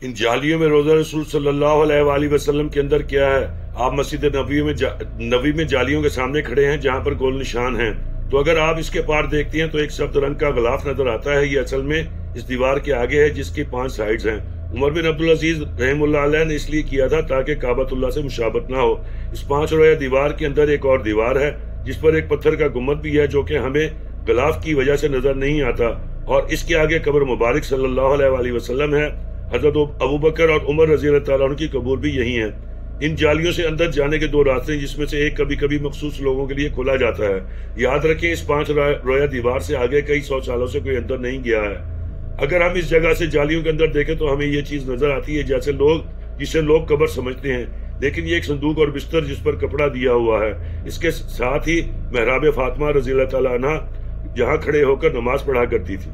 इन जालियों में रोजा रसूल सल्लल्लाहु अलैहि वसल्लम के अंदर क्या है? आप मस्जिद नबी में जालियों के सामने खड़े हैं जहां पर गोल निशान हैं। तो अगर आप इसके पार देखती हैं तो एक सब्ज रंग का गलाफ नजर आता है। ये असल में इस दीवार के आगे है जिसकी 5 साइड्स हैं। उमर बिन अब्दुल अजीज रहमुल्लाह अलैह ने इसलिए किया था ताकि काबतुल्लाह से मुशाबत ना हो। इस 5 रोया दीवार के अंदर एक और दीवार है जिस पर एक पत्थर का गुम्बद भी है जो कि हमें गलाफ की वजह से नजर नहीं आता, और इसके आगे कब्र मुबारक सल्लल्लाहु अलैहि वसल्लम है। हजरत अबू बकर और उमर रज़ी अल्लाह तआला अन्हु की कब्र भी यही है। इन जालियों से अंदर जाने के 2 रास्ते जिसमें से एक कभी कभी मखसूस लोगों के लिए खोला जाता है। याद रखें इस 5 रोया दीवार से आगे कई 100 सालों से कोई अंदर नहीं गया है। अगर हम इस जगह से जालियों के अंदर देखें तो हमें ये चीज नजर आती है जिसे लोग कब्र समझते हैं, लेकिन ये एक संदूक और बिस्तर जिस पर कपड़ा दिया हुआ है। इसके साथ ही महराब फातिमा रज़ी अल्लाह तआला अन्हा जहाँ खड़े होकर नमाज पढ़ा करती थी।